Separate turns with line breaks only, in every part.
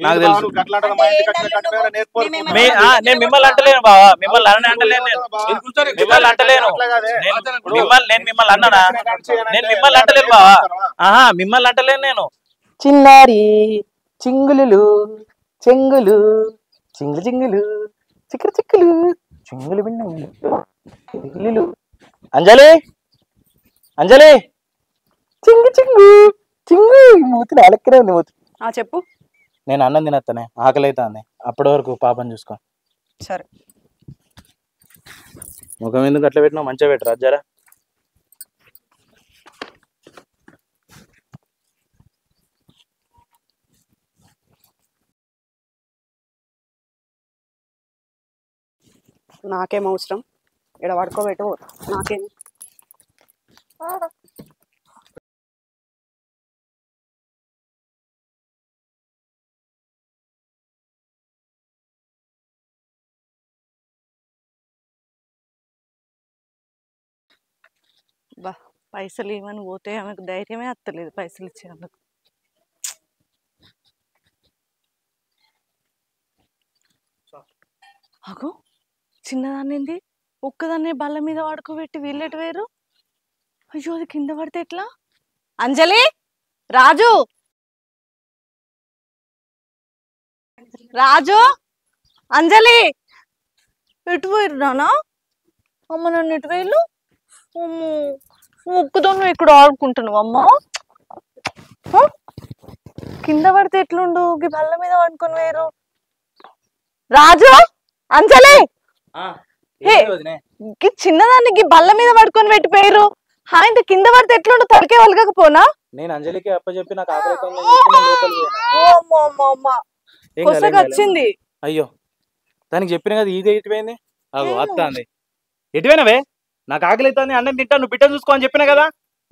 నాకు తెలుసు. నేను మిమ్మల్ని అంటలేను బావా, మిమ్మల్ని అంటలేను, మిమ్మల్ని అంటలేను, నేను మిమ్మల్ని అన్నానా? నేను మిమ్మల్ని అంటలేను బావా, మిమ్మల్ని అంటలేను నేను.
చిన్నారి చింగులు చెంగులు చింగులు చింగులు చిక్కులు చిక్కులు చింగులు బిన్నులు. అంజలి అంజలి చింగు చింగు చింగు మూతులు అలక్కనే ఉంది మూతులు.
చెప్పు.
నేను అన్నం తినత్తనే, ఆకలి అవుతుంది. అప్పటి వరకు పాపని చూసుకో.
సరే.
ముఖం ఎందుకు అట్లా పెట్టినావు? మంచిగా పెట్టరా జరా.
నాకేం అవసరం, ఇక్కడ పడుకోబెట్టు. నాకేం బా, పైసలు ఇవ్వని పోతే ఆమెకు ధైర్యమే అత్తలేదు పైసలు ఇచ్చేందుకు. అగో చిన్నదాన్నింది ఒక్కదాన్నే బల్ల మీద వాడుకోబెట్టి వీళ్ళెటు వేరు. అయ్యో అది కింద పడితే ఎట్లా? అంజలి, రాజు, రాజు, అంజలి ఎటు పోయిరు నానా? అమ్మ నన్ను ఎటు వేళ్ళు? ఒక్కదాన్ని ఇక్కడ ఆడుకుంటున్నావు అమ్మ. కింద పడితే ఎట్లుండు? ఈ బల్ల మీద పడుకొని వేరు. రాజు, అంజలి చిన్నదానికి బల్ల మీద పడుకొని పెట్టిపోయారు. ఇంత కింద పడితే ఎట్లుండు? తలకే వలగకపోనా?
నేను అంజలికి అప్పచెప్పి నాకు
వచ్చింది.
అయ్యో దానికి చెప్పిన కదా, ఇది ఎటుపోయింది? అగో అత్తాంది. ఎటువైనవే? నాకు ఆకలి అవుతుంది, అన్నం తింటా, నువ్వు బిడ్డను చూసుకో అని చెప్పిన కదా.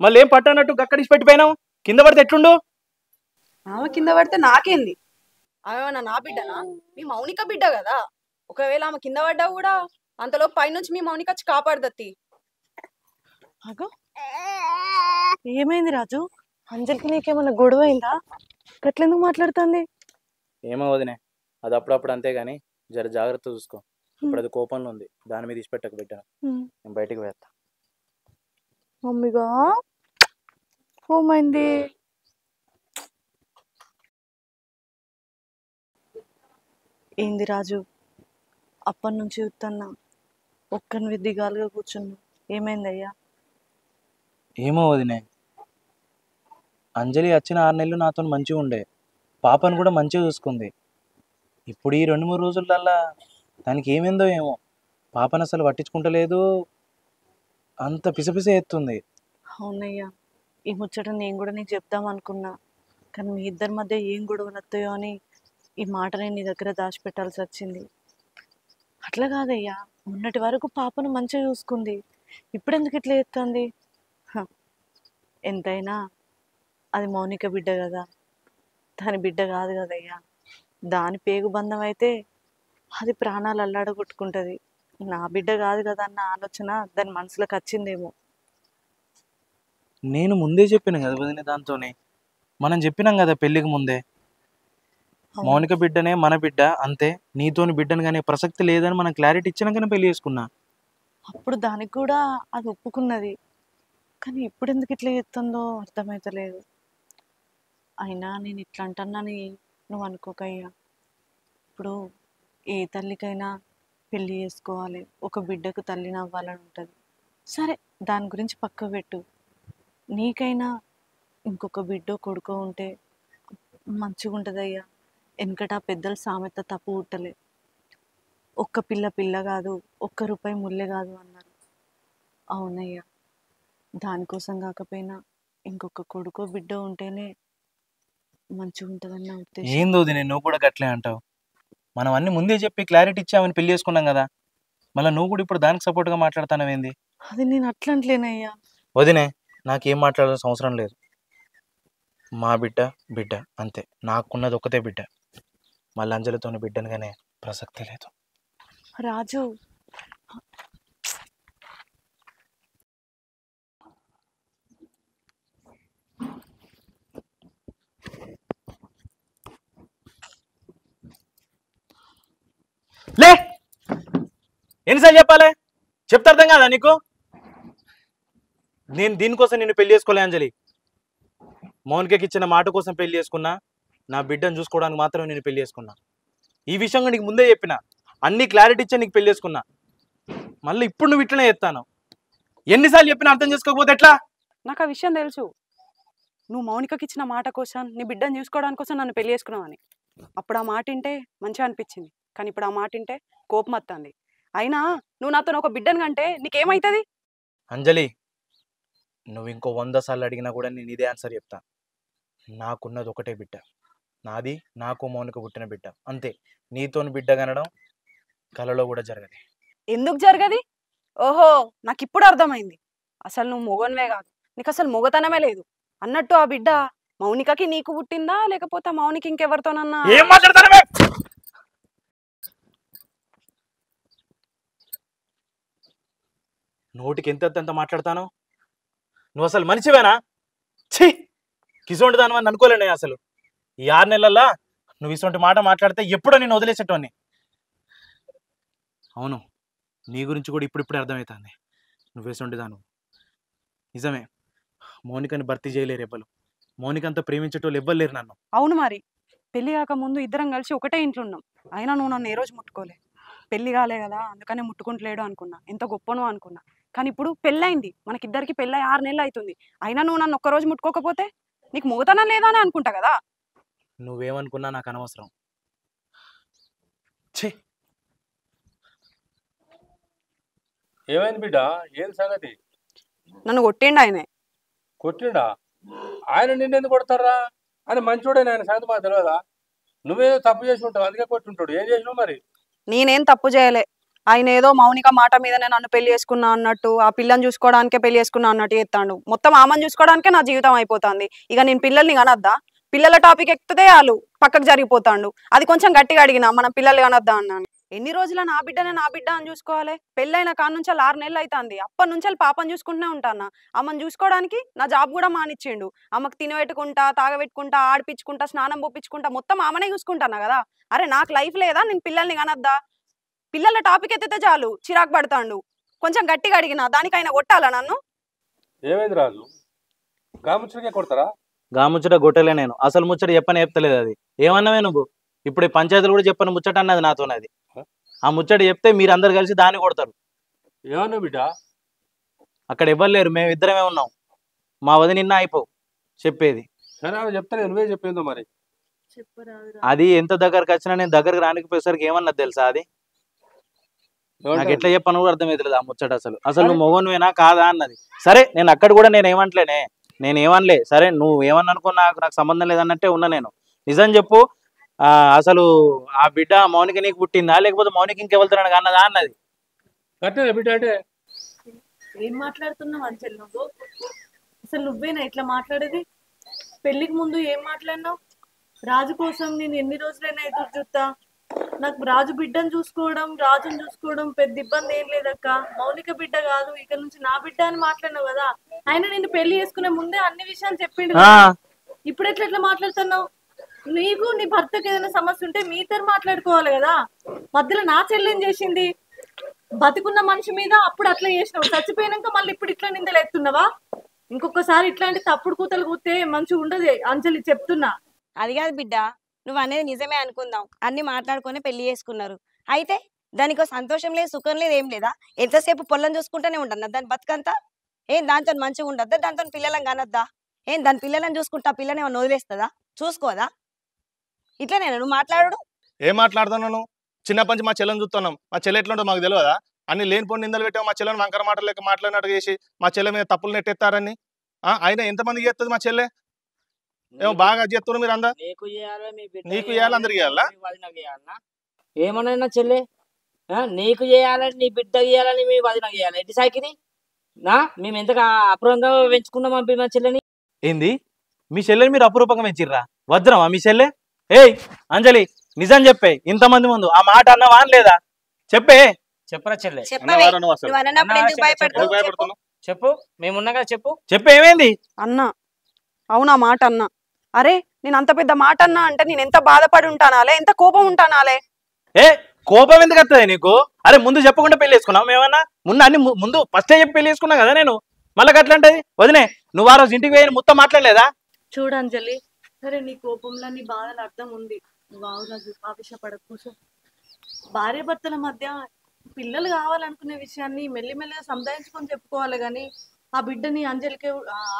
మళ్ళీ ఏం పట్టనట్టు అక్కడికి పెట్టిపోయినావు? కింద పడితే ఎట్లుండు?
ఆమె కింద పడితే నాకేంది? ఆమె నా బిడ్డనా? మీ మౌనిక బిడ్డ కదా. ఒకవేళ ఆమె కింద పడ్డా కూడా అంతలో పైనుంచి మీ మౌనిక వచ్చి కాపాడదత్తి. అగో ఏమైంది రాజు? అంజలికి నీకేమన్నా గొడవ అయిందా? గట్లెందుకు మాట్లాడుతుంది?
ఏమో వదినే, అది అప్పుడప్పుడు అంతే గాని జర జాగ్రత్త చూసుకో. ఇప్పుడు అది కోపంలో ఉంది, దాని మీద ఇచ్చిపెట్టక పెట్టాను. నేను బయటికి వేస్తా.
మమ్మీగా ఏమైంది? ఏంది రాజు, అప్పటి నుంచి చూస్తున్నా ఒక్కని విద్దిగాలుగా కూర్చున్నా. ఏమైందయ్యా?
ఏమో వదినే, అంజలి వచ్చిన 6 నెలలు నాతో మంచిగా ఉండే, పాపను కూడా మంచిగా చూసుకుంది. ఇప్పుడు ఈ 2-3 రోజులల్లా దానికి ఏమైందో ఏమో, పాపను అసలు పట్టించుకుంటలేదు, అంత పిసపిస ఎత్తుంది.
అవునయ్యా, ఈ ముచ్చట నేను కూడా నీకు చెప్దాం అనుకున్నా, కానీ మీ ఇద్దరి మధ్య ఏం గొడవలు వస్తాయో అని ఈ మాట నేను నీ దగ్గర దాచిపెట్టాల్సి వచ్చింది. అట్లా కాదయ్యా, మొన్నటి వరకు పాపను మంచిగా చూసుకుంది, ఇప్పుడు ఎందుకు ఇట్లా ఎత్తుంది? ఎంతైనా అది మౌనిక బిడ్డ కదా, దాని బిడ్డ కాదు కదయ్యా. దాని పేగు బంధం అయితే అది ప్రాణాలు అల్లాడగొట్టుకుంటుంది. నా బిడ్డ కాదు కదా అన్న ఆలోచన దాని మనసులోకి వచ్చిందేమో.
నేను ముందే చెప్పిన కదా వదిన, దాంతోనే మనం చెప్పినాం కదా పెళ్ళికి ముందే, మౌనిక బిడ్డనే మన బిడ్డ అంతే, నీతోని బిడ్డను కానీ ప్రసక్తి లేదని మనం క్లారిటీ ఇచ్చినాకనే పెళ్లి చేసుకున్నా.
అప్పుడు దానికి కూడా అది ఒప్పుకున్నది, కానీ ఇప్పుడు ఎందుకు ఇట్లా చేస్తుందో అర్థమవుతలేదు. అయినా నేను ఇట్లా అంటున్నాని నువ్వు అనుకోకయ్యా. ఇప్పుడు ఏ తల్లికైనా పెళ్ళి చేసుకోవాలి, ఒక బిడ్డకు తల్లిని అవ్వాలని ఉంటుంది. సరే దాని గురించి పక్క పెట్టు, నీకైనా ఇంకొక బిడ్డో కొడుకో ఉంటే మంచిగా ఉంటుందయ్యా. వెనకట పెద్దల సామెత తప్పు పుట్టలే, ఒక్క పిల్ల పిల్ల కాదు, ఒక్క రూపాయి ముల్లె కాదు అన్నారు. అవునయ్యా, దానికోసం కాకపోయినా ఇంకొక కొడుకో బిడ్డో ఉంటేనే మంచిగా ఉంటుందని నా ఉద్దేశం.
ఏందో వదినే, నువ్వు కూడా గట్లే అంటావు. మనం అన్ని ముందే చెప్పి క్లారిటీ ఇచ్చామని పెళ్లి చేసుకున్నాం కదా, మళ్ళీ నువ్వు కూడా ఇప్పుడు దానికి సపోర్ట్గా మాట్లాడుతానవేంది?
అది నేను అట్లంటలేనయ్యా.
వదినే, నాకేం మాట్లాడాల్సిన అవసరం లేదు. మా బిడ్డ బిడ్డ అంతే, నాకున్నది ఒకటే బిడ్డ, మళ్ళీ అంజలితోని బిడ్డను కానీ ప్రసక్తి లేదు.
రాజు,
లే ఎన్నిసార్లు చెప్పాలి? చెప్తే అర్థం కాదా నీకు? నేను దీనికోసం నిన్ను పెళ్లి చేసుకోలే అంజలి. మౌనికకి ఇచ్చిన మాట కోసం పెళ్లి చేసుకున్నా. నా బిడ్డను చూసుకోవడానికి మాత్రమే నేను పెళ్లి చేసుకున్నా. ఈ విషయంగా నీకు ముందే చెప్పిన, అన్ని క్లారిటీ ఇచ్చా నీకు పెళ్లి చేసుకున్నా. మళ్ళీ ఇప్పుడు నువ్వు ఇట్లనే చెప్తాను. ఎన్నిసార్లు చెప్పినా అర్థం చేసుకోకపోతే ఎట్లా?
నాకు ఆ విషయం తెలుసు. నువ్వు మౌనికకి ఇచ్చిన మాట కోసం, నీ బిడ్డను చూసుకోవడానికి కోసం నన్ను పెళ్లి చేసుకున్నావు అని. అప్పుడు ఆ మాట వింటే మంచిగా అనిపించింది, కానీ ఇప్పుడు ఆ మాట వింటే కోపం వస్తుంది. అయినా నువ్వు నాతో ఒక బిడ్డను కంటే నీకేమవుతుంది?
అంజలి, నువ్వు ఇంకో 100 సార్లు అడిగినా కూడా నేను ఇదే ఆన్సర్ చెప్తా. నాకున్నది ఒకటే బిడ్డ. నాది నాకు మౌనిక పుట్టిన బిడ్డ, అంతే. నీతోని బిడ్డ కనడం కలలో కూడా జరగదు.
ఎందుకు జరగది? ఓహో, నాకు ఇప్పుడు అర్థమైంది. అసలు నువ్వు మొగన్వే కాదు, నీకు అసలు మొగతనమే లేదు అన్నట్టు. ఆ బిడ్డ మౌనికకి నీకు పుట్టిందా, లేకపోతే మౌనిక ఇంకెవరితోనన్నా?
ఏం మాట్లాడతానవే? నోటికి ఎంత మాట్లాడతాను? నువ్వు అసలు మనిషివేనా? ఛీ, కిసోంటి దానివని అనుకోలేనే అసలు. ఈ 6 నెలల్లో నువ్వు ఇసొంటి మాట మాట్లాడితే ఎప్పుడో నేను వదిలేసేటోని. అవును, నీ గురించి కూడా ఇప్పుడిప్పుడే అర్థమవుతుంది. నువ్వు ఇసొంటి దాను నిజమే. మౌనికని భర్తీ చేయలేరు ఎవ్వరు. మౌనికంతా ప్రేమించేటోళ్ళు ఎవ్వరు లేరు నన్ను.
అవును, మరి పెళ్లి కాక ముందు ఇద్దరం కలిసి ఒకటే ఇంట్లో ఉన్నాం. అయినా నువ్వు నన్ను ఏ రోజు ముట్టుకోలే. పెళ్లి కాలే కదా అందుకనే ముట్టుకుంటలేడు అనుకున్నా, ఎంత గొప్పనో అనుకున్నా. కానీ ఇప్పుడు పెళ్ళయింది, మనకిద్దరికి పెళ్ళై 6 నెలలు అవుతుంది. అయినా నువ్వు నన్ను ఒక్కరోజు ముట్టుకోకపోతే నీకు మొగతనం లేదా అని అనుకుంటా కదా.
నువ్వేమనుకున్నా నాకు అనవసరం. ఛీ,
ఏమైంది బిడ్డ? ఏం సంగతి?
నన్ను కొట్టిండు ఆయనే.
కొట్టిండా? ఆయన నిన్నెందుకు కొడతారా? ఆయన మంచోడే, ఆయన సంగతి మాకు తెలియదా? నువ్వేదో తప్పు చేసి ఉంటావు, అందుకే కొట్టుంటాడు. ఏం చేసినావు మరి?
నేనేం తప్పు చేయలే. ఆయన ఏదో మౌనిక మాట మీదనే నన్ను పెళ్లి చేసుకున్నా అన్నట్టు, ఆ పిల్లని చూసుకోవడానికే పెళ్లి చేసుకున్నా అన్నట్టు చెప్తాడు. మొత్తం ఆమెను చూసుకోవడానికే నా జీవితం అయిపోతుంది. ఇక నేను పిల్లల్ని కనొద్దా? పిల్లల టాపిక్ ఎక్కితే వాళ్ళు పక్కకు జరిగిపోతాడు. అది కొంచెం గట్టిగా అడిగినా, మనం పిల్లలు కనొద్దా అన్నాను. ఎన్ని రోజుల నా బిడ్డ అని చూసుకోవాలి? పెళ్ళైన కాడ నుంచి 6 నెలలు అవుతుంది. అప్పటి నుంచి పాపను చూసుకుంటూనే ఉంటాను. ఆమెను చూసుకోవడానికి నా జాబ్ కూడా మానిచ్చిండు. ఆమెకు తినబెట్టుకుంటా, తాగబెట్టుకుంటా, ఆడిపించుకుంటా, స్నానం పొప్పించుకుంటా, మొత్తం ఆమెనే చూసుకుంటాను కదా. అరే నాకు లైఫ్ లేదా? నేను పిల్లల్ని కనొద్దా? పిల్లల టాపిక్ ఎత్తితే చాలు చిరాకు పడతాడు. కొంచెం గట్టిగా అడిగినా దానికి ఆయన కొట్టాలా నన్ను?
ఏమైంది రాజు? గాముచ్చడికే కొడతారా?
గాముచ్చట గొట్టలే నేను. అసలు ముచ్చట చెప్పని చెప్తలేదు. అది ఏమన్నావే నువ్వు? ఇప్పుడు ఈ పంచాయతీలు కూడా చెప్పని ముచ్చట అన్నది నాతోనది. ఆ ముచ్చట చెప్తే మీరు అందరు కలిసి దాన్ని కొడతారు.
ఏమన్నా బిడ్డ?
అక్కడ ఎవ్వరు లేరు, మేము ఇద్దరమే ఉన్నాం. మా వది నిన్న అయిపోవు చెప్పేది.
సరే ఆమె చెప్తాను, నువ్వే చెప్పిందో మరి.
అది ఎంత దగ్గరకు వచ్చినా నేను దగ్గరకు రానికపోయేసరికి ఏమన్నది తెలుసా? అది నాకు ఎట్లా చెప్పను కూడా అర్థమవుతలేదు ఆ ముచ్చట. అసలు నువ్వు మొగనువేనా కాదా అన్నది. సరే నేను అక్కడ కూడా నేను ఏమంటలేనే, నేను ఏమనలే. సరే నువ్వు ఏమన్నా అనుకో, నాకు సంబంధం లేదన్నట్టే ఉన్నా నేను. నిజం చెప్పు, అసలు ఆ బిడ్డ మౌనిక నీకు పుట్టిందా, లేకపోతే మౌనిక ఇంకెవరుతున్నాడు అన్నదా అన్నది.
కట్టే బిడ్డ అంటే
ఏం మాట్లాడుతున్నావు అంచెల్? నువ్వు అసలు నువ్వేనా ఇట్లా మాట్లాడేది? పెళ్లికి ముందు ఏం మాట్లాడినావు? రాజు కోసం నేను ఎన్ని రోజులైనా ఎదురు చూస్తా. నాకు రాజు బిడ్డను చూసుకోవడం, రాజును చూసుకోవడం పెద్ద ఇబ్బంది ఏం లేదక్క. మౌనిక బిడ్డ కాదు, ఇక నుంచి నా బిడ్డ అని మాట్లాడినావు కదా. ఆయన నేను పెళ్లి చేసుకునే ముందే అన్ని విషయాలు చెప్పిండు కదా. ఇప్పుడు ఎట్లా మాట్లాడుతున్నావు? నీకు నీ భర్తకి ఏదైనా సమస్య ఉంటే మీ ఇద్దరు మాట్లాడుకోవాలి కదా. మధ్యలో నా చెల్లెం చేసింది? బతికున్న మనిషి మీద అప్పుడు అట్లా చేసినావు, చచ్చిపోయినాక మళ్ళీ ఇప్పుడు ఇట్లా నిందలు ఎత్తున్నావా? ఇంకొకసారి ఇట్లాంటి తప్పుడు కూతలు కూతే మంచిగా ఉండదు అంజలి, చెప్తున్నా.
అది కాదు బిడ్డ, నువ్వు అనేది నిజమే అనుకుందాం. అన్ని మాట్లాడుకొని పెళ్లి చేసుకున్నారు. అయితే దానికి సంతోషం లేదు, సుఖం లేదు, ఏం లేదా? ఎంతసేపు పొలం చూసుకుంటూనే ఉండన్నా దాని బతుకంతా? ఏం దాంతో మంచిగా ఉండద్దా? దాంతో పిల్లలను కనొద్దా? ఏం దాని పిల్లలను చూసుకుంటా పిల్లని ఏమన్నా వదిలేస్తుందా? చూసుకోదా? ఇట్లనే నువ్వు మాట్లాడు.
ఏం మాట్లాడుతున్నావు నువ్వు? చిన్నప్పటి నుంచి మా చెల్లెని చూస్తున్నాం. మా చెల్లె ఎట్లుంటో మాకు తెలియదా? అన్ని లేనిపోని నిందలు పెట్టావు. మా చెల్లెని వంకర మాటలు లెక్క మాట్లాడినట్టు చేసి మా చెల్లె మీద తప్పులు నెట్టేస్తారని. అయినా ఎంతమందికి చేస్తుంది మా చెల్లె? ఏమో బాగా చేస్తున్నారు మీరు అందరు. నీకు చేయాలి, అందరికి చేయాలా?
ఏమన్నా చెల్లె, నీకు చేయాలని, నీ బిడ్డ చేయాలని మీ వదిన చేయాలి. ఎట్టి సాకిది మేము ఎంతగా అపురంగా పెంచుకున్నాం మా చెల్లెని.
ఏంది మీ చెల్లెని మీరు అపురూపంగా పెంచిర్రా? వజ్రమా మీ చెల్లె? ఏయ్ అంజలి, నిజం చెప్పే. ఇంతమంది ముందు ఆ మాట అన్నవా అని లేదా? చెప్పే.
చెప్పరా చెల్లె? చెప్పు, మేమున్నా కదా, చెప్పు.
చెప్పు, ఏమైంది?
అన్నా అవునా మాట అన్నా? అరే నేను అంత పెద్ద మాట అన్నా అంటే నేను ఎంత బాధపడి ఉంటానాలే, ఎంత కోపం ఉంటానాలే.
ఏ కోపం ఎందుకు వస్తుంది నీకు? అరే ముందు చెప్పకుండా పెళ్లి చేసుకున్నావు మేమన్నా? ముందు ఫస్టే చెప్పి పెళ్లి చేసుకున్నా కదా నేను. మళ్ళీ అట్లాంటది వదినే. నువ్వు ఆ రోజు ఇంటికి పోయి మొత్తం మాట్లాడలేదా?
చూడు అంజలి, సరే నీ కోపంలో నీ బాధలు అర్థం ఉంది. నువ్వు రాజు ఆవేశపడకు, కూర్చో. భార్య భర్తల మధ్య పిల్లలు కావాలనుకునే విషయాన్ని మెల్లిమెల్లిగా సంధాయించుకొని చెప్పుకోవాలి కానీ ఆ బిడ్డని అంజలికే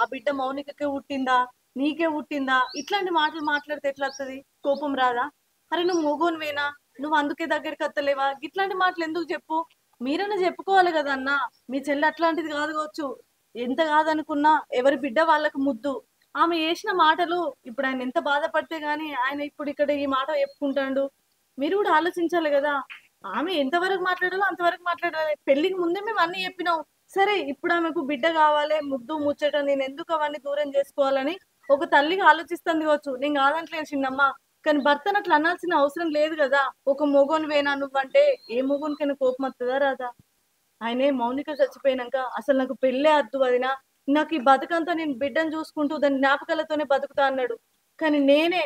ఆ బిడ్డ మౌనికకే పుట్టిందా నీకే పుట్టిందా ఇట్లాంటి మాటలు మాట్లాడితే ఎట్లా వస్తుంది? కోపం రాదా? అరే నువ్వు మొగోనివేనా, నువ్వు అందుకే దగ్గరికి వస్తలేవా? ఇట్లాంటి మాటలు ఎందుకు చెప్పు? మీరైనా చెప్పుకోవాలి కదా అన్న. మీ చెల్లి అట్లాంటిది కాదు కావచ్చు. ఎంత కాదనుకున్నా ఎవరి బిడ్డ వాళ్ళకు ముద్దు. ఆమె చేసిన మాటలు ఇప్పుడు ఆయన ఎంత బాధపడితే గానీ ఆయన ఇప్పుడు ఇక్కడ ఈ మాట చెప్పుకుంటాడు. మీరు కూడా ఆలోచించాలి కదా. ఆమె ఎంతవరకు మాట్లాడాలో అంతవరకు మాట్లాడాలి. పెళ్లికి ముందే మేము అన్ని చెప్పినాం. సరే ఇప్పుడు ఆమెకు బిడ్డ కావాలి, ముద్దు ముచ్చట, నేను ఎందుకు అవన్నీ దూరం చేసుకోవాలని ఒక తల్లిగా ఆలోచిస్తుంది కావచ్చు. నేను కాదంటలేదు చిన్నమ్మ, కానీ భర్తను అట్లా అనాల్సిన అవసరం లేదు కదా. ఒక మొగోనివేనా నువ్వంటే ఏ మొగోనికైనా కోపం వస్తుందా రాదా? ఆయనే మౌనిక చచ్చిపోయినాక అసలు నాకు పెళ్ళే వద్దు వదినా, నాకు ఈ బతుకంతా నేను బిడ్డను చూసుకుంటూ దాని జ్ఞాపకాలతోనే బతుకుతా అన్నాడు. కానీ నేనే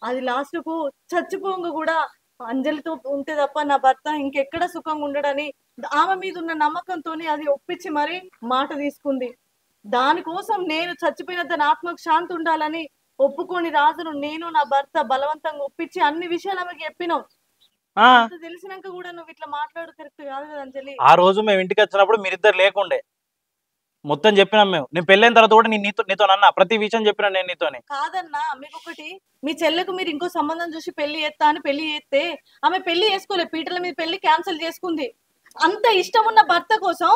అది లాస్ట్కు చచ్చిపోంగ కూడా అంజలితో ఉంటే తప్ప నా భర్త ఇంకెక్కడ సుఖంగా ఉండడని ఆమె మీద ఉన్న నమ్మకంతో అది ఒప్పించి మరీ మాట తీసుకుంది. దానికోసం నేను చచ్చిపోయిన తన ఆత్మకు శాంతి ఉండాలని ఒప్పుకొని రాజును నేను నా భర్త బలవంతంగా ఒప్పించి అన్ని విషయాలు ఆమెకి చెప్పినాం. తెలిసినాక కూడా నువ్వు ఇట్లా మాట్లాడు కరెక్ట్ కాదు కదా అంజలి.
ఆ రోజు మేము ఇంటికి వచ్చినప్పుడు మీరిద్దరు లేకుండే, మొత్తం చెప్పినాం మేము. నేను పెళ్ళైన తర్వాత కూడా నేను నీతో అన్నా ప్రతి విషయం చెప్పినా నేను నీతోనే.
కాదన్నా, మీకు ఒకటి, మీ చెల్లెకు మీరు ఇంకో సంబంధం చూసి పెళ్లి చేస్తా అని పెళ్లి చేస్తే ఆమె పెళ్లి చేసుకోలే, పీటల మీద పెళ్లి క్యాన్సిల్ చేసుకుంది. అంత ఇష్టం ఉన్న భర్త కోసం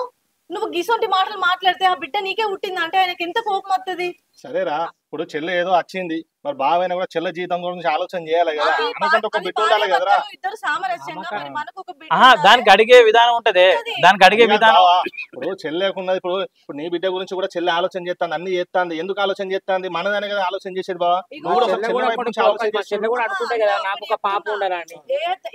నువ్వు గిసొంటి మాటలు మాట్లాడితే ఆ బిడ్డ నీకే పుట్టింది అంటే ఆయనకి ఎంత కోపం వస్తుంది?
సరేరా, ఇప్పుడు చెల్లె ఏదో వచ్చింది, మరి బావైనా కూడా చెల్లె జీవితం గురించి ఆలోచన చేయాలి కదా. అనుకుంటే ఒక బిడ్డ ఉండాలి కదరా.
ఇద్దరు సామరస్యంగా మరి మనకు ఒక బిడ్డ
దానికి అడిగే విధానం ఉంటది. దానికి అడిగే విధానం
ఇప్పుడు చెల్లెకున్నది. ఇప్పుడు నీ బిడ్డ గురించి కూడా చెల్లె ఆలోచన చేస్తాంది, అన్ని చేస్తాంది. ఎందుకు ఆలోచన చేస్తాంది? మనదానే కదా ఆలోచన చేసేది బావా.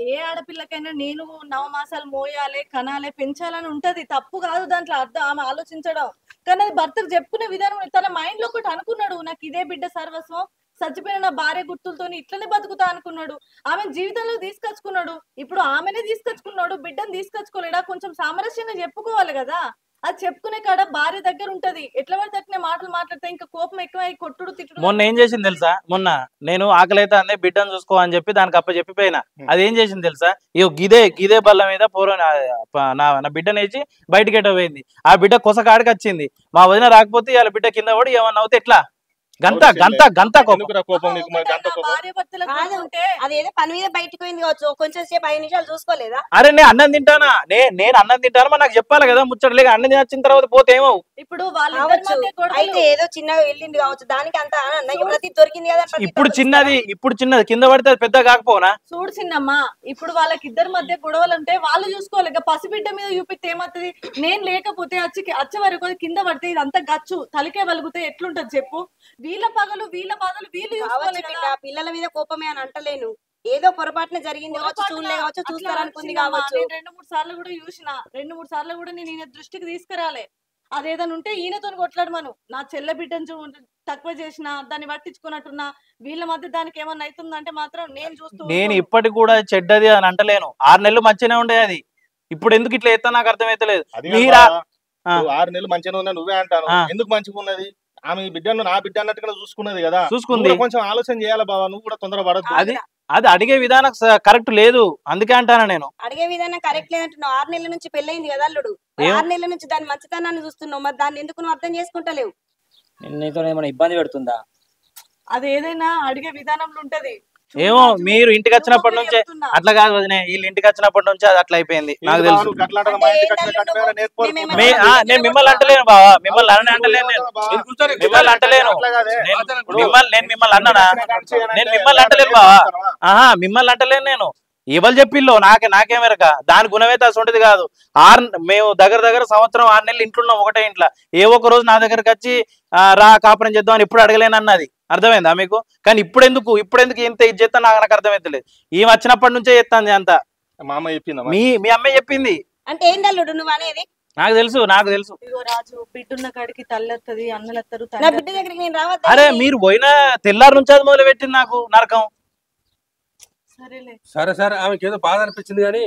ఏ ఆడపిల్లకైనా నేను 9 మాసాలు మోయాలి, కనాలి, పెంచాలని ఉంటది. తప్పు కాదు దాంట్లో అర్థం ఆమె ఆలోచించడం. కానీ అది భర్తకు చెప్పుకునే విధానం. తన మైండ్ లో ఒకటి అనుకున్నాడు, నాకు ఇదే బిడ్డ సర్వస్వం, చచ్చిపోయిన నా భార్య గుర్తులతో ఇట్లనే బతుకుతా అనుకున్నాడు. ఆమె జీవితంలో తీసుకొచ్చుకున్నాడు. ఇప్పుడు ఆమెనే తీసుకొచ్చుకున్నాడు, బిడ్డను తీసుకొచ్చుకోలేడా? కొంచెం సామరస్యంగా చెప్పుకోవాలి కదా. అది చెప్పుకునే కాడ భార్య దగ్గర ఉంటది. ఎట్లా పడితే అట్నే మాటలు మాట్లాడితే ఇంకా కోపం ఎక్కువ కొట్టుడు తిట్టుడు.
మొన్న ఏం చేసింది తెలుసా? మొన్న నేను ఆకలి అయితే అందే బిడ్డను చూసుకో అని చెప్పి దానికి అప్ప చెప్పిపోయినా. అది ఏం చేసింది తెలుసా? ఇగో గిదే బల్ల మీద నా బిడ్డను వేసి బయటికి ఎట్ట పోయింది. ఆ బిడ్డ కొసకాడికి వచ్చింది. మా వదిన రాకపోతే వాళ్ళ బిడ్డ కింద పడి ఏమన్నా అవుతే ఎట్లా? గంత కోపం.
అదేదో పని మీద బయటకు పోయింది కావచ్చు, కొంచెం సేపు 5 నిమిషాలు చూసుకోలేదా?
అరే నేను అన్నం తింటానా? నేను అన్నం తింటాను, మరి నాకు చెప్పాలి కదా ముచ్చట్లేక. అన్నం తినొచ్చిన తర్వాత పోతే ఏమో.
ఇప్పుడు
అయితే ఏదో చిన్నగా వెళ్ళింది కావచ్చు, దానికి అంత దొరికింది కదా.
ఇప్పుడు చిన్నది కింద పడితే పెద్ద కాకపోనా?
చూడు చిన్నమ్మా, ఇప్పుడు వాళ్ళకి ఇద్దరి మధ్య గొడవలు ఉంటే వాళ్ళు చూసుకోవాలి. పసిబిడ్డ మీద చూపిస్తే ఏమవుతుంది? నేను లేకపోతే వచ్చే వరకు కింద పడితే ఇదంతా గచ్చు తలికే వలుగుతే ఎట్లుంటది చెప్పు? వీళ్ళ పగలు వీళ్ళ బాధలు వీళ్ళు చూసుకోవాలి కదా.
పిల్లల మీద కోపమే అని అంటలేను, ఏదో పొరపాటున జరిగింది కావచ్చు, చూడలే కావచ్చు, చూస్తారనుకుంది కావచ్చు.
2-3 సార్లు కూడా చూసిన, 2-3 సార్లు కూడా నేను ఈయన దృష్టికి తీసుకురాలే. అదేదైనా ఉంటే ఈయనతో కొట్లాడమను. నా చెల్లె బిడ్డను తక్కువ చేసిన దాన్ని పట్టించుకున్నట్టున్నా, వీళ్ళ మధ్య దానికి ఏమన్నా అవుతుందంటే మాత్రం నేను చూస్తూ.
నేను ఇప్పటికి కూడా చెడ్డది అని అంటలేను. 6 నెలలు మంచిగానే ఉండే అది. ఇప్పుడు ఎందుకు ఇట్లా ఎత్తా నాకు అర్థమైతలేదు.
6 నెలలు మంచిగా ఉన్నా నువ్వే అంటాను. ఎందుకు మంచిగా ఉన్నది? ఆమె బిడ్డను నా బిడ్డ అన్నట్టుగా చూసుకున్నది కదా.
చూసుకుంది.
కొంచెం ఆలోచన చేయాలి బాబా, నువ్వు కూడా తొందర పడద్దు.
అది అడిగే విధానం కరెక్ట్ లేదు, అందుకే అంటాను నేను.
అడిగే విధానం కరెక్ట్ లేదంటున్నావు. 6 నెలల నుంచి పెళ్ళైంది కదా అల్లుడు, 6 నెలల నుంచి దాని మంచితనాన్ని చూస్తున్నావు. మరి దాన్ని ఎందుకు నువ్వు అర్థం చేసుకుంటలేవు?
నీతో ఏమైనా ఇబ్బంది పెడుతుందా?
అది ఏదైనా అడిగే విధానంలో ఉంటది.
ఏమో మీరు ఇంటికి వచ్చినప్పటి నుంచే అట్లా కాదు వదినే, వీళ్ళు ఇంటికి వచ్చినప్పటి నుంచి అది అట్లా అయిపోయింది. నాకు తెలుసు. నేను మిమ్మల్ని అంటలేను బావా, మిమ్మల్ని అంటలేను. నేను మిమ్మల్ని అంటలేను. నేను మిమ్మల్ని అన్నానా? నేను మిమ్మల్ని అంటలేను బావా. మిమ్మల్ని అంటలేను నేను. ఎవరు చెప్పిల్లో నాకేమెరక. దాని గుణమైతే అసలు ఉంటది కాదు. మేము దగ్గర సంవత్సరం 6 నెలలు ఇంట్లో ఉన్నాం, ఒకటే ఇంట్లో. ఏ ఒక్క రోజు నా దగ్గరకు వచ్చి రా కాపురం చేద్దాం అని ఎప్పుడు అడగలేను అన్నది. అర్థమైందా మీకు? కానీ ఇప్పుడెందుకు ఇంత ఇది చేస్తా నాకు అర్థమైతలేదు. ఈమె వచ్చినప్పటి నుంచే చేస్తాంది అంతా.
మా అమ్మ చెప్పింది,
మీ అమ్మాయి చెప్పింది.
అంటే ఏందల్లుడు నువ్వు అనేది?
నాకు తెలుసు.
ఇగో రాజు, బిడ్డున్న కాడికి తల్లెత్తది, అన్నలెత్తరు.
నా బిడ్డ దగ్గరికి నేను రావద్దా?
అరే మీరు పోయిన తెల్లారి నుంచి అది మొదలు పెట్టింది నాకు నరకం.
సరేలే.
సరే సరే ఆమెకి ఏదో బాధ అనిపించింది కానీ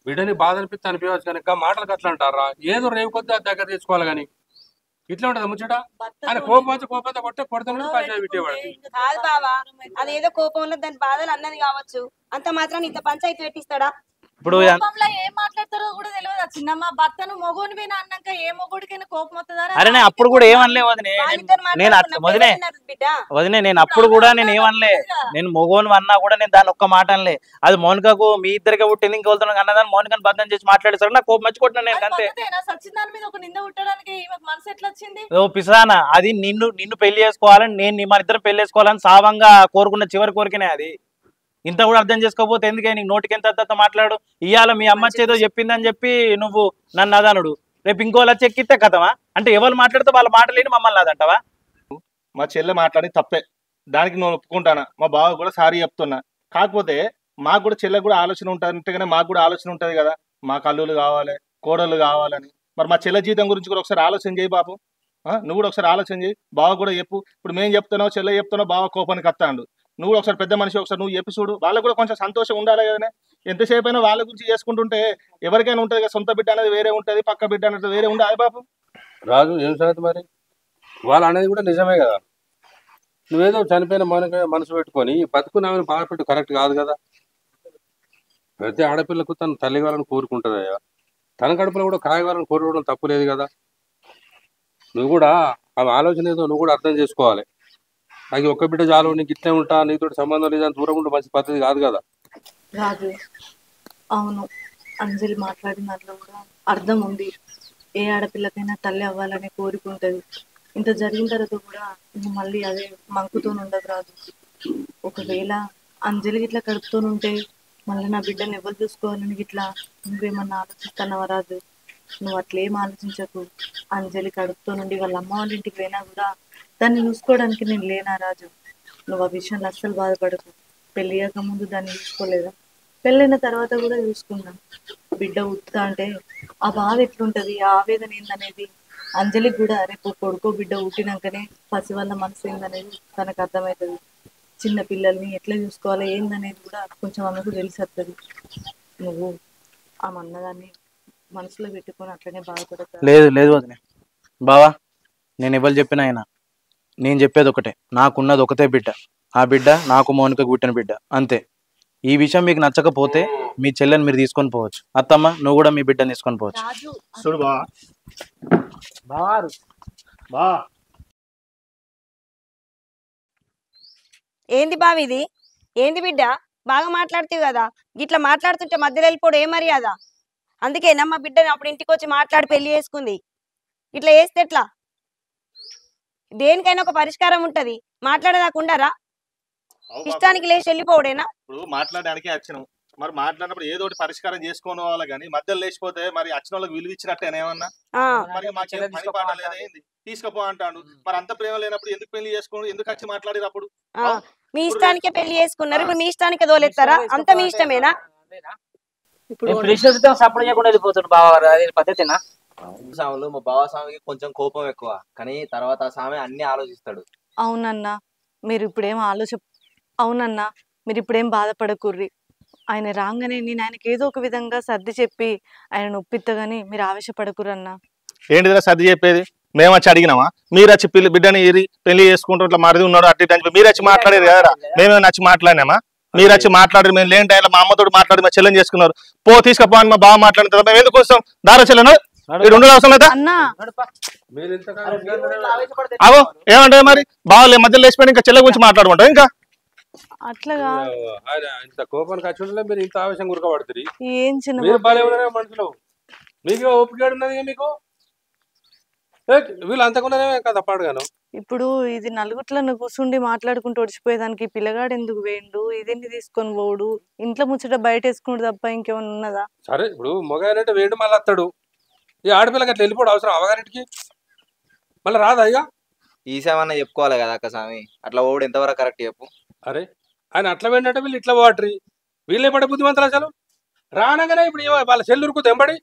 బిడ్డని బాధ అనిపించవచ్చు కానీ ఇంకా మాటలకు అట్లా అంటారా? ఏదో రేవు కొద్ది అది దగ్గర తెచ్చుకోవాలి కానీ ఇట్లా ఉంటది ముచ్చట. ఆయన కోపంతో కొడతాను పంచాయతీ పెట్టేవాడు.
కాదు బావా, అదేదో కోపంలో దాని బాధలు అన్నది కావచ్చు, అంత మాత్రం ఇంత పంచాయతీ పెట్టిస్తాడా?
ఇప్పుడు
కోపంలో ఏం మాట్లాడతారో కూడా తెలియదు చిన్నమ్మ. భర్తను మొగోని పోయినా అన్నాక ఏ మొగోడికైనా కోపం వస్తుందా?
అరే నేను అప్పుడు కూడా ఏమనలే వదినే, వదినే నేను అప్పుడు కూడా నేను ఏమనలే. నేను మొగోని అన్నా కూడా నేను దాని ఒక్క మాట అనలే. అది మౌనికకు మీ ఇద్దరికే పుట్టింది ఇంకెళ్తాను అన్నదాన్ని మౌనికని బద్దం చేసి మాట్లాడేసారు. నాకు కోపం మర్చిపోతున్నా నేను అంతే.
సచ్చిదాని మీద ఒక నింద ఉట్టడానికి మనసు ఎట్లా వచ్చింది?
ఓ పిసానా, అది నిన్ను పెళ్లి చేసుకోవాలని నేను మన ఇద్దరం పెళ్లి చేసుకోవాలని సావంగా కోరుకున్న చివరి కోరికనే అది. ఇంత కూడా అర్థం చేసుకోకపోతే ఎందుకే నీకు నోటికి ఎంత మాట్లాడు. ఇవాళ మీ అమ్మ ఏదో చెప్పిందని చెప్పి నువ్వు నన్ను అదనుడు, రేపు ఇంకోలా చెక్కితే కథమా? అంటే ఎవరు మాట్లాడితే వాళ్ళ మాట లేని మమ్మల్ని అదంటావా?
మా చెల్లె మాట్లాడి తప్పే, దానికి నేను ఒప్పుకుంటానా. మా బావ కూడా సారీ చెప్తున్నా. కాకపోతే మాకు కూడా చెల్లెకు కూడా ఆలోచన ఉంటుంది, మాకు కూడా ఆలోచన ఉంటుంది కదా. మాకు అల్లులు కావాలి, కోడళ్ళు కావాలని. మరి మా చెల్లె జీవితం గురించి కూడా ఒకసారి ఆలోచన చేయి బాబు. నువ్వు కూడా ఒకసారి ఆలోచన చేయి. బావ కూడా చెప్పు. ఇప్పుడు మేము చెప్తున్నావు, చెల్లె చెప్తున్నావు, బావ కోపానికి వస్తాడు. నువ్వు కూడా ఒకసారి పెద్ద మనిషి, ఒకసారి నువ్వు చెప్పి చూడు. వాళ్ళకు కూడా కొంచెం సంతోషం ఉండాలి కదనే. ఎంతసేపు అయినా వాళ్ళ గురించి చేసుకుంటుంటే ఎవరికైనా ఉంటుంది కదా. సొంత బిడ్డ అనేది వేరే ఉంటుంది, పక్క బిడ్డ అనేది వేరే ఉండాలి బాబు.
రాజు ఏం సంగతి మరి? వాళ్ళు అనేది కూడా నిజమే కదా. నువ్వేదో చనిపోయిన మనసు పెట్టుకొని బతుకున్నామని బాధపెట్టు కరెక్ట్ కాదు కదా. ప్రతి ఆడపిల్లకు తన తల్లి కావాలని కోరుకుంటుందయ్యా. తన కడుపులో కూడా కాయగాలని కోరుకోవడం తప్పు లేదు కదా. నువ్వు కూడా ఆమె ఆలోచన ఏదో నువ్వు కూడా అర్థం చేసుకోవాలి. నాకు ఒక్క బిడ్డ చాలు, నీకు ఇట్లే ఉంటా, నీతో సంబంధం లేదని దూరం ఉంటే మంచి పద్ధతి కాదు కదా.
రాజు అవును, అంజలి మాట్లాడిన దాంట్లో కూడా అర్థం ఉంది. ఏ ఆడపిల్లకైనా తల్లి అవ్వాలనే కోరిక ఉంటుంది. ఇంత జరిగిన తర్వాత కూడా నువ్వు మళ్ళీ అదే మంకుతో ఉండదు రాజు. ఒకవేళ అంజలి ఇట్లా కడుపుతో ఉంటే మళ్ళీ నా బిడ్డను ఎవరు చూసుకోవాలని ఇట్లా నువ్వేమన్నా ఆలోచిస్తున్నావా రాజు? నువ్వు అట్లేం ఆలోచించకు. అంజలి కడుపుతో నుండి వాళ్ళ అమ్మ వాళ్ళ ఇంటికి పోయినా కూడా దాన్ని చూసుకోవడానికి నేను లేనా రాజు? నువ్వు ఆ విషయంలో అస్సలు బాధపడకు. పెళ్ళి అయ్యాక ముందు దాన్ని చూసుకోలేదా? పెళ్ళైన తర్వాత కూడా చూసుకున్నాం. బిడ్డ ఉత్తా అంటే ఆ బాధ ఎట్లుంటది, ఆ ఆవేదన ఏందనేది అంజలికి కూడా రేపు కొడుకో బిడ్డ పుట్టినాకనే పసి వాళ్ళ మనసు ఏందనేది తనకు అర్థమవుతుంది. చిన్న పిల్లల్ని ఎట్లా చూసుకోవాలో ఏందనేది కూడా కొంచెం ఆమెకు తెలిసి వస్తుంది. నువ్వు ఆ అన్నదాన్ని మనసులో పెట్టుకొని అట్లనే బాధపడతావు.
లేదు లేదు వదినే. బావా నేను ఎవరు చెప్పిన ఆయన నేను చెప్పేది ఒకటే, నాకున్నది ఒకటే బిడ్డ. ఆ బిడ్డ నాకు మౌనికకు పుట్టిన బిడ్డ అంతే. ఈ విషయం మీకు నచ్చకపోతే మీ చెల్లెని మీరు తీసుకొని పోవచ్చు. అత్తమ్మ నువ్వు కూడా మీ బిడ్డని తీసుకొని పోవచ్చు.
రాజు
చూడు బా బావారు బా
ఏంది బావి ఇది? ఏంది బిడ్డ? బాగా మాట్లాడుతావు కదా, గిట్లా మాట్లాడుతుంటే మధ్యలో వెళ్ళిపోవడం ఏ మర్యాద? అందుకేనా మా బిడ్డని అప్పుడు ఇంటికి వచ్చి మాట్లాడి పెళ్లి చేసుకుంది? ఇట్లా చేస్తే ఎట్లా? దేనికైనా ఒక పరిష్కారం ఉంటది, మాట్లాడదాకుండారా? ఇష్టానికి లేచి వెళ్ళిపోవడేనా?
ఇప్పుడు మాట్లాడడానికి వచ్చినాం, మరి మాట్లాడినప్పుడు ఏదో ఒకటి పరిష్కారం చేసుకోవాలి కానీ మధ్యలో లేచిపోతే మరి వచ్చిన వాళ్ళకి విలువ ఇచ్చినట్టేనా ఏమన్నా? మరి మా చెల్లె పని పాట లేదా ఏంది తీసుకుపో అంటాడు. మరి అంత ప్రేమ లేనప్పుడు ఎందుకు పెళ్లి చేసుకోండి, ఎందుకు వచ్చి మాట్లాడిరు అప్పుడు?
మీ ఇష్టానికే పెళ్లి చేసుకున్నారు, ఇప్పుడు మీ ఇష్టానికే తోలెత్తారా? అంత మీ ఇష్టమేనా?
సపోర్ట్ చేయకుండా వెళ్ళిపోతుంది బావగారు, అది పద్ధతేనా?
స్వాములు మా బావ స్వామికి కొంచెం కోపం ఎక్కువ, కానీ తర్వాత ఆ స్వామి అన్ని ఆలోచిస్తాడు.
అవునన్నా మీరు ఇప్పుడేం అవునన్నా మీరు ఇప్పుడేం బాధపడకుర్రి. ఆయన రాగానే నేను ఆయనకి ఏదో ఒక విధంగా సర్ది చెప్పి ఆయన నొప్పిత్తగాని మీరు ఆవేశపడకురన్నా.
ఏంటిదా సర్ది చెప్పేది? మేము వచ్చి అడిగినామా? మీరు వచ్చి బిడ్డని పెళ్లి చేసుకుంటూ ఇట్లా మరిది ఉన్నాడు అట్టి అని మీరు వచ్చి మాట్లాడేది కదా. మేమేమైనా వచ్చి మాట్లాడినామా? మీరు వచ్చి మాట్లాడి మేము లేని టైంలో మా అమ్మతో మాట్లాడి మా చెల్లెని చేసుకున్నారు. తీసుకపో అని మా బావ మాట్లాడిన తర్వాత మేము ఎందుకు వస్తాం? దారా చెల్లెను రెండు అవసరం లేదా? అవో ఏమంటే మరి బావలే మధ్యలో లేచిపోయి ఇంకా చెల్లె గురించి మాట్లాడుకుంటాం. ఇంకా
అట్లాగా
ఇంత కోపానికి వచ్చి మీరు ఇంత ఆవేశం గురకబడుతుంది.
ఏం చిన్న
మీరు బాగా మనుషులు, మీకు ఓపిక ఉన్నది మీకు. వీళ్ళు అంతకున్నదే కదా పాడుగాను.
ఇప్పుడు ఇది నలుగుట్లను కూర్చుండి మాట్లాడుకుంటూ ఒడిచిపోయేదానికి పిల్లగాడు ఎందుకు వేయండు? ఇదేంటి తీసుకొని పోడు? ఇంట్లో ముచ్చట బయట వేసుకుంటూ తప్ప ఇంకేమన్నా ఉన్నదా?
సరే ఇప్పుడు మొగాయనంటే వేడు మళ్ళీ వస్తాడు. ఈ ఆడపిల్లకి అట్లా వెళ్ళిపోవడం అవసరం అవగారింటికి మళ్ళీ రాదా? ఇక
ఈసామన్నా చెప్పుకోవాలి కదా అక్క స్వామి, అట్లా ఓడు ఎంతవరకు కరెక్ట్ చెప్పు.
అరే ఆయన అట్లా వేంటే వీళ్ళు ఇట్లా వాటరి వీళ్ళే పడే బుద్ధిమంతులు అసలు. రానగానే ఇప్పుడు వాళ్ళ చెల్లురుకు తెంబడి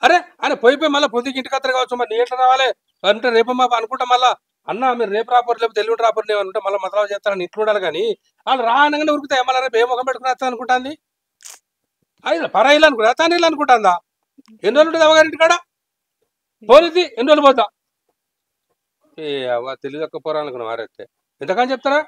అరే ఆయన పోయిపోయి మళ్ళీ పొద్దుకి ఇంటికి అత్తరు కావచ్చు, మరి నీ ఎట్లా రావాలి అంటే రేపు మా అనుకుంటా మళ్ళా అన్న మీరు రేపు రాపరు లేకపోతే ఎల్లుండి రాపరు ఏమనుకుంటే మళ్ళీ మతలావు చేస్తారని ఇట్లు ఉండాలి కానీ వాళ్ళు రానగానే ఉరుకుతాయి మళ్ళీ రేపు ఏ ముఖం పెట్టుకుని వస్తా అనుకుంటుంది అది పరాయిలు అనుకుంటా తానీళ్ళు అనుకుంటుందా ఎన్ని రోజులు ఉంటుంది అమ్మగారింటి కాడ పోలీది ఎన్ని రోజులు పోతా ఏ అవ్వ తెలియదక్క పోరా అనుకున్నా వారైతే ఎంతకని చెప్తారా